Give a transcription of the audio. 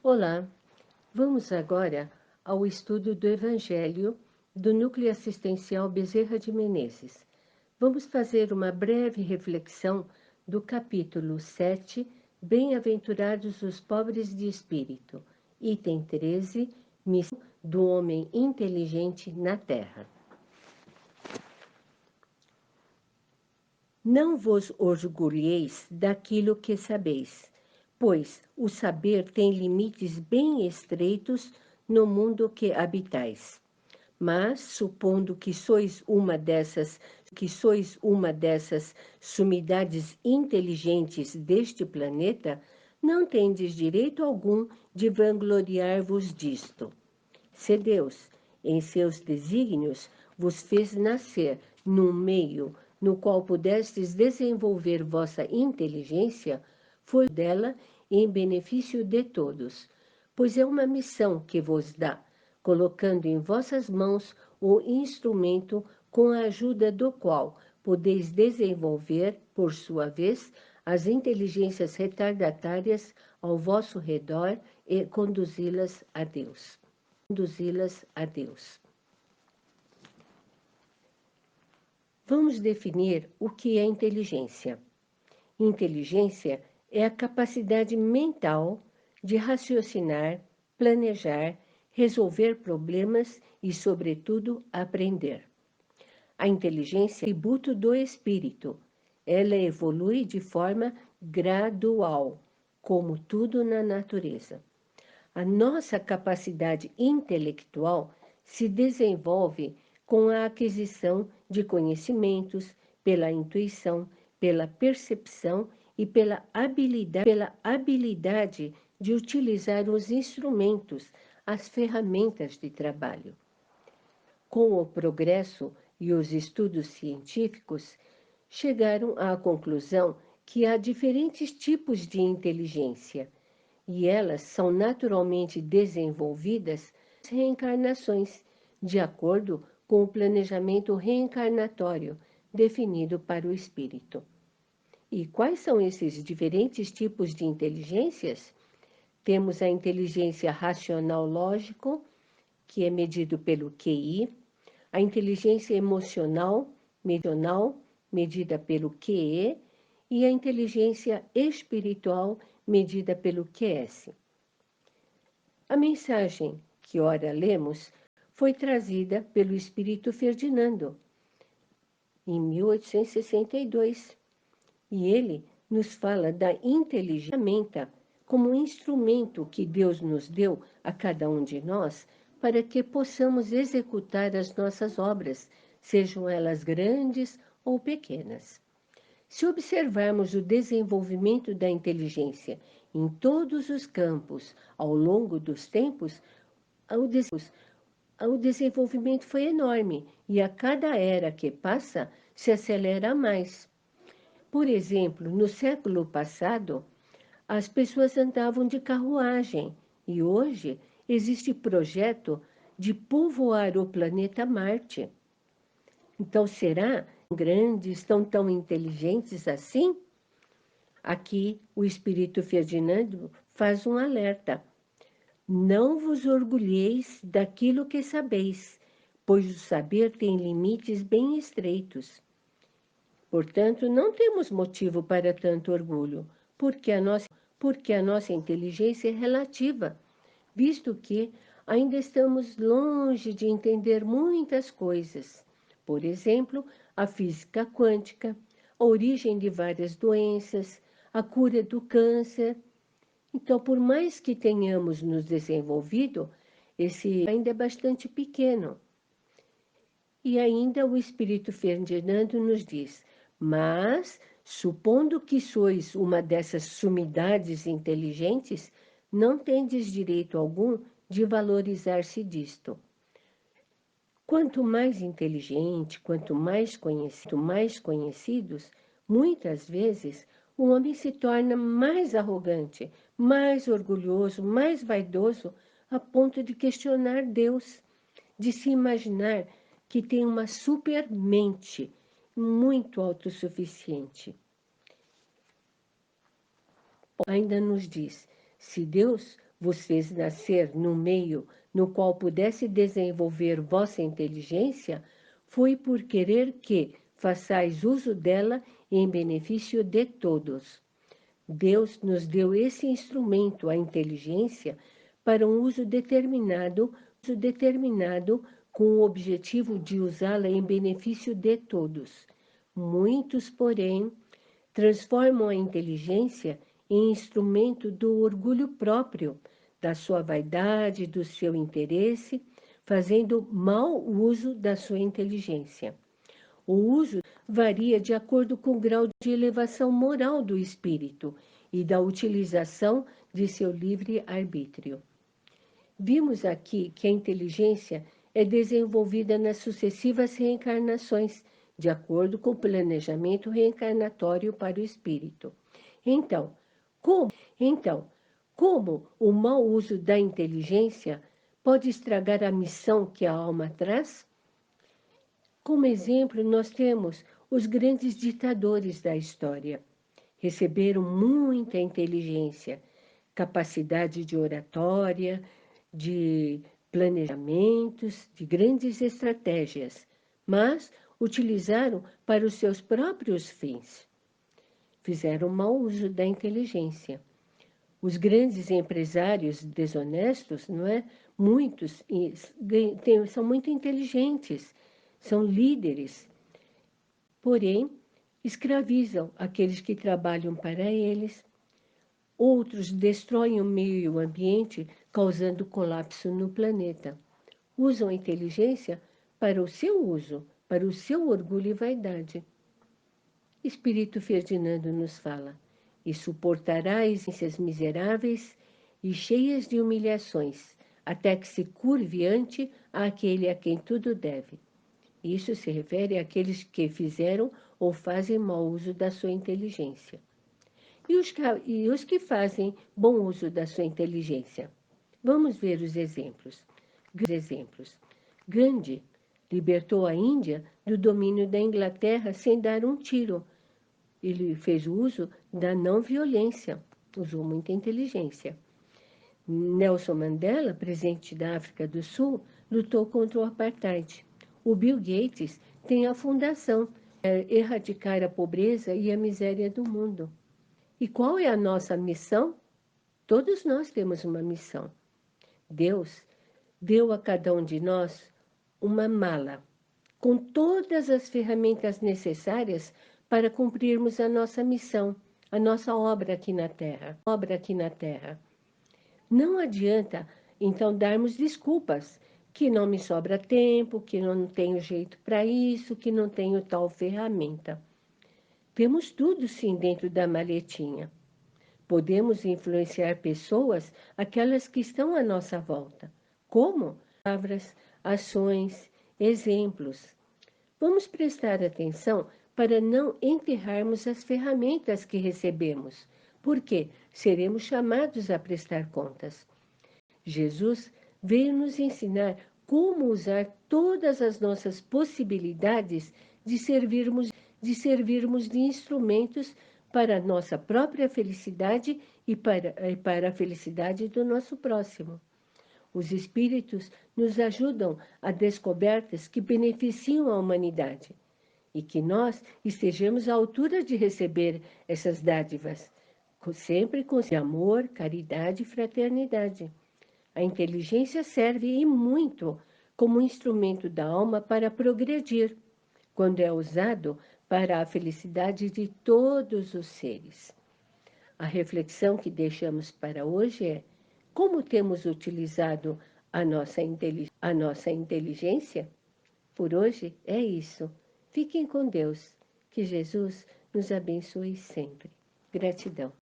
Olá, vamos agora ao estudo do Evangelho do Núcleo Assistencial Bezerra de Menezes. Vamos fazer uma breve reflexão do capítulo 7, Bem-aventurados os pobres de espírito, item 13, Missão do homem inteligente na terra. Não vos orgulheis daquilo que sabeis, pois o saber tem limites bem estreitos no mundo que habitais. Mas, supondo que sois uma dessas sumidades inteligentes deste planeta, não tendes direito algum de vangloriar-vos disto. Se Deus, em seus desígnios, vos fez nascer num meio no qual pudestes desenvolver vossa inteligência, foi dela em benefício de todos, pois é uma missão que vos dá, colocando em vossas mãos o instrumento com a ajuda do qual podeis desenvolver, por sua vez, as inteligências retardatárias ao vosso redor e conduzi-las a Deus. Vamos definir o que é inteligência. Inteligência é a capacidade mental de raciocinar, planejar, resolver problemas e, sobretudo, aprender. A inteligência é um atributo do espírito. Ela evolui de forma gradual, como tudo na natureza. A nossa capacidade intelectual se desenvolve com a aquisição de conhecimentos, pela intuição, pela percepção e pela habilidade de utilizar os instrumentos, as ferramentas de trabalho. Com o progresso e os estudos científicos, chegaram à conclusão que há diferentes tipos de inteligência, e elas são naturalmente desenvolvidas nas reencarnações, de acordo com o planejamento reencarnatório definido para o espírito. E quais são esses diferentes tipos de inteligências? Temos a inteligência racional-lógico, que é medido pelo QI, a inteligência emocional, medida pelo QE, e a inteligência espiritual, medida pelo QS. A mensagem que ora lemos foi trazida pelo Espírito Ferdinando, em 1862, e ele nos fala da inteligência como um instrumento que Deus nos deu a cada um de nós para que possamos executar as nossas obras, sejam elas grandes ou pequenas. Se observarmos o desenvolvimento da inteligência em todos os campos ao longo dos tempos, o desenvolvimento foi enorme e a cada era que passa se acelera mais. Por exemplo, no século passado, as pessoas andavam de carruagem e hoje existe projeto de povoar o planeta Marte. Então, será grandes, estão tão inteligentes assim? Aqui, o Espírito Ferdinando faz um alerta. Não vos orgulheis daquilo que sabeis, pois o saber tem limites bem estreitos. Portanto, não temos motivo para tanto orgulho, porque a nossa inteligência é relativa, visto que ainda estamos longe de entender muitas coisas. Por exemplo, a física quântica, a origem de várias doenças, a cura do câncer. Então, por mais que tenhamos nos desenvolvido, esse ainda é bastante pequeno. E ainda o Espírito Ferdinando nos diz, mas, supondo que sois uma dessas sumidades inteligentes, não tendes direito algum de valorizar-se disto. Quanto mais inteligente, quanto mais conhecidos, muitas vezes o homem se torna mais arrogante, mais orgulhoso, mais vaidoso, a ponto de questionar Deus, de se imaginar que tem uma supermente muito autossuficiente. Ainda nos diz, se Deus vos fez nascer no meio no qual pudesse desenvolver vossa inteligência, foi por querer que façais uso dela em benefício de todos. Deus nos deu esse instrumento, a inteligência, para um uso determinado com o objetivo de usá-la em benefício de todos. Muitos, porém, transformam a inteligência em instrumento do orgulho próprio, da sua vaidade, do seu interesse, fazendo mau uso da sua inteligência. O uso varia de acordo com o grau de elevação moral do espírito e da utilização de seu livre-arbítrio. Vimos aqui que a inteligência é desenvolvida nas sucessivas reencarnações, de acordo com o planejamento reencarnatório para o espírito. Então, como o mau uso da inteligência pode estragar a missão que a alma traz? Como exemplo, nós temos os grandes ditadores da história. Receberam muita inteligência, capacidade de oratória, de planejamentos, de grandes estratégias, mas utilizaram para os seus próprios fins. Fizeram mau uso da inteligência. Os grandes empresários desonestos, não é? Muitos são muito inteligentes, são líderes, porém, escravizam aqueles que trabalham para eles. Outros destroem o meio ambiente, causando colapso no planeta. Usam a inteligência para o seu uso, para o seu orgulho e vaidade. Espírito Ferdinando nos fala: e suportarás essas miseráveis e cheias de humilhações, até que se curve ante aquele a quem tudo deve. Isso se refere àqueles que fizeram ou fazem mau uso da sua inteligência. E os que fazem bom uso da sua inteligência? Vamos ver os exemplos. Gandhi libertou a Índia do domínio da Inglaterra sem dar um tiro. Ele fez uso da não violência, usou muita inteligência. Nelson Mandela, presidente da África do Sul, lutou contra o apartheid. O Bill Gates tem a fundação erradicar a pobreza e a miséria do mundo. E qual é a nossa missão? Todos nós temos uma missão. Deus deu a cada um de nós uma mala com todas as ferramentas necessárias para cumprirmos a nossa missão, a nossa obra aqui na Terra. Não adianta, então, darmos desculpas, que não me sobra tempo, que não tenho jeito para isso, que não tenho tal ferramenta. Temos tudo, sim, dentro da maletinha. Podemos influenciar pessoas, aquelas que estão à nossa volta. Como? Palavras, ações, exemplos. Vamos prestar atenção para não enterrarmos as ferramentas que recebemos, porque seremos chamados a prestar contas. Jesus veio nos ensinar como usar todas as nossas possibilidades de servirmos de instrumentos para a nossa própria felicidade e para a felicidade do nosso próximo. Os espíritos nos ajudam a descobertas que beneficiam a humanidade e que nós estejamos à altura de receber essas dádivas, sempre com amor, caridade e fraternidade. A inteligência serve e muito como instrumento da alma para progredir, quando é usado para a felicidade de todos os seres. A reflexão que deixamos para hoje é: como temos utilizado a nossa inteligência? Por hoje é isso. Fiquem com Deus. Que Jesus nos abençoe sempre. Gratidão.